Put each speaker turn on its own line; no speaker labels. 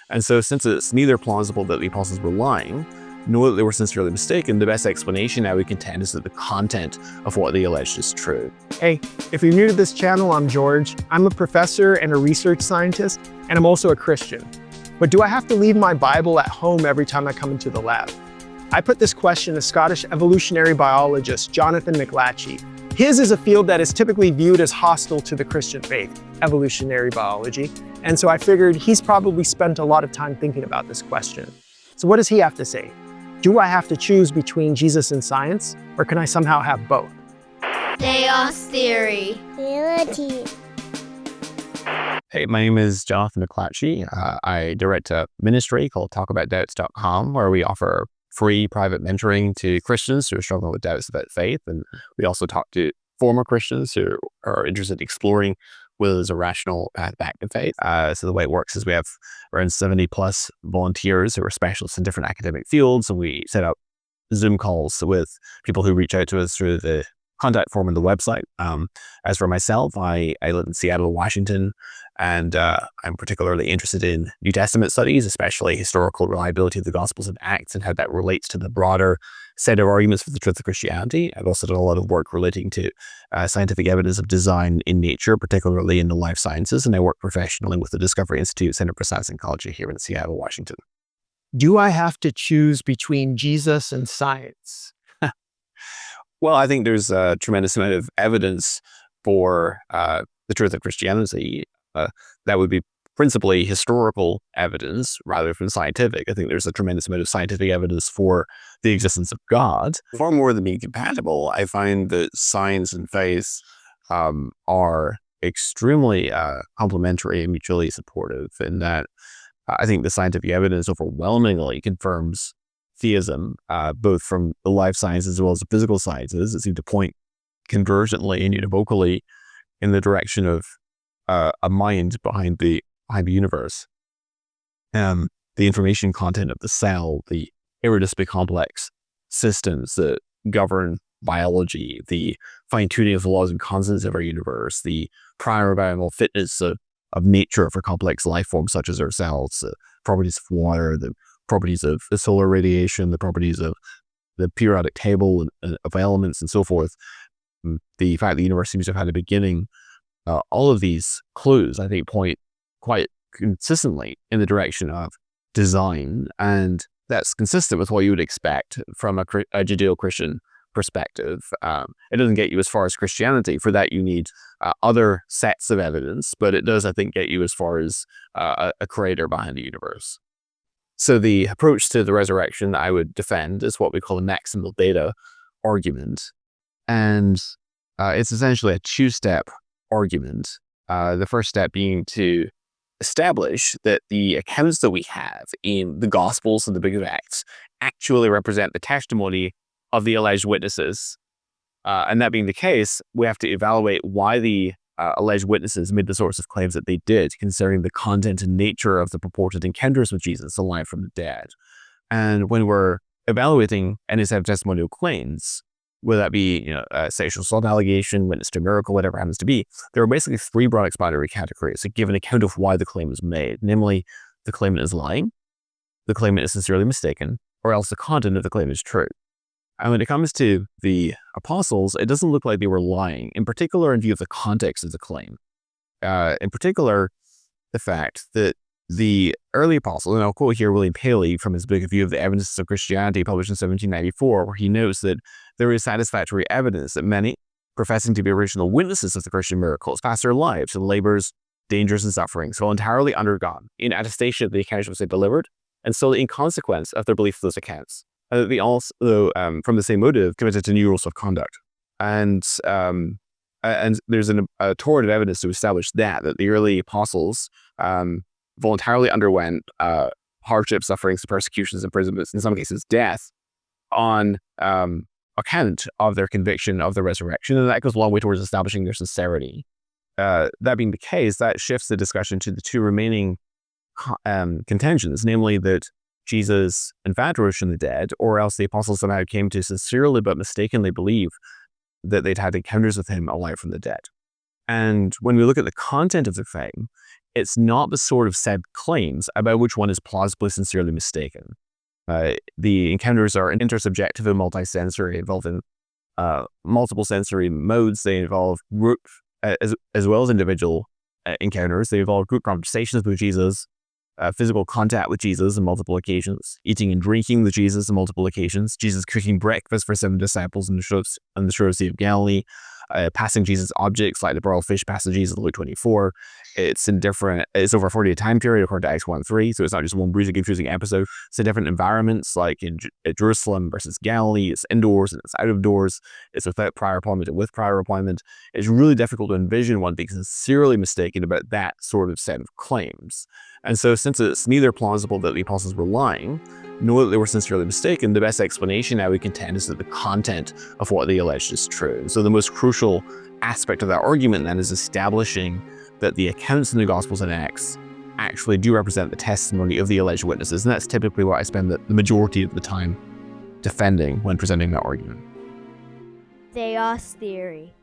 And so since it's neither plausible that the apostles were lying, nor that they were sincerely mistaken, the best explanation I would contend is that the content of what they alleged is true.
Hey, if you're new to this channel, I'm George. I'm a professor and a research scientist, and I'm also a Christian. But do I have to leave my Bible at home every time I come into the lab? I put this question to Scottish evolutionary biologist Jonathan McLatchie. His is a field that is typically viewed as hostile to the Christian faith, evolutionary biology, and so I figured he's probably spent a lot of time thinking about this question. So what does he have to say? Do I have to choose between Jesus and science, or can I somehow have both?
Chaos theory.
Reality.
Hey, my name is Jonathan McLatchie. I direct a ministry called talkaboutdoubts.com, where we offer free private mentoring to Christians who are struggling with doubts about faith. And we also talk to former Christians who are interested in exploring whether there's a rational path back to faith. So the way it works is we have around 70 plus volunteers who are specialists in different academic fields, and we set up Zoom calls with people who reach out to us through the contact form on the website. As for myself, I live in Seattle, Washington, and I'm particularly interested in New Testament studies, especially historical reliability of the Gospels and Acts and how that relates to the broader set of arguments for the truth of Christianity. I've also done a lot of work relating to scientific evidence of design in nature, particularly in the life sciences, and I work professionally with the Discovery Institute Center for Science and Ecology here in Seattle, Washington.
Do I have to choose between Jesus and science?
Well, I think there's a tremendous amount of evidence for the truth of Christianity. That would be principally historical evidence rather than scientific. I think there's a tremendous amount of scientific evidence for the existence of God. Far more than being compatible, I find that science and faith are extremely complementary and mutually supportive, in that I think the scientific evidence overwhelmingly confirms theism, both from the life sciences as well as the physical sciences. It seems to point convergently and univocally in the direction of a mind behind the universe. The information content of the cell, the irreducibly complex systems that govern biology, the fine-tuning of the laws and constants of our universe, the prior biochemical fitness of nature for complex life forms such as our cells, the properties of water, the properties of the solar radiation, the properties of the periodic table of elements and so forth. The fact the universe seems to have had a beginning. All of these clues, I think, point quite consistently in the direction of design, and that's consistent with what you would expect from a Judeo-Christian perspective. It doesn't get you as far as Christianity. For that, you need other sets of evidence, but it does, I think, get you as far as a creator behind the universe. So the approach to the resurrection I would defend is what we call a maximal data argument. And it's essentially a two-step argument. The first step being to establish that the accounts that we have in the Gospels and the Book of Acts actually represent the testimony of the alleged witnesses. And that being the case, we have to evaluate why the alleged witnesses made the sorts of claims that they did, considering the content and nature of the purported encounters with Jesus alive from the dead. And when we're evaluating any set of testimonial claims, whether that be a sexual assault allegation, witness to a miracle, whatever it happens to be, there are basically three broad explanatory categories that give an account of why the claim is made. Namely, the claimant is lying, the claimant is sincerely mistaken, or else the content of the claim is true. And when it comes to the apostles, it doesn't look like they were lying, in particular in view of the context of the claim. In particular, the fact that the early apostles, and I'll quote here William Paley from his book A View of the Evidences of Christianity, published in 1794, where he notes that there is satisfactory evidence that many, professing to be original witnesses of the Christian miracles, passed their lives in labors, dangers, and sufferings, voluntarily undergone, in attestation of the accounts which they delivered, and solely in consequence of their belief of those accounts. They also, from the same motive, committed to new rules of conduct. And there's a torrent of evidence to establish that the early apostles voluntarily underwent hardship, sufferings, persecutions, imprisonments, in some cases death, on account of their conviction of the resurrection. And that goes a long way towards establishing their sincerity. That being the case, that shifts the discussion to the two remaining contentions, namely that Jesus in fact rose from the dead, or else the apostles somehow came to sincerely but mistakenly believe that they'd had encounters with him alive from the dead. And when we look at the content of the claim, it's not the sort of said claims about which one is plausibly sincerely mistaken. The encounters are intersubjective and multisensory, involving multiple sensory modes. They involve group as well as individual encounters. They involve group conversations with Jesus, physical contact with Jesus on multiple occasions, eating and drinking with Jesus on multiple occasions, Jesus cooking breakfast for 7 disciples on the shore of Sea of Galilee, passing Jesus objects like the broiled fish passing Jesus in Luke 24. It's over a 40-day time period according to Acts 1:3, so it's not just one bruising, confusing episode. It's in different environments, like in Jerusalem versus Galilee. It's indoors and it's out of doors. It's without prior appointment and with prior appointment. It's really difficult to envision one being sincerely mistaken about that sort of set of claims. And so since it's neither plausible that the apostles were lying, nor that they were sincerely mistaken, the best explanation I would contend is that the content of what they alleged is true. And so the most crucial aspect of that argument then is establishing that the accounts in the Gospels and Acts actually do represent the testimony of the alleged witnesses. And that's typically what I spend the majority of the time defending when presenting that argument.
Theos theory.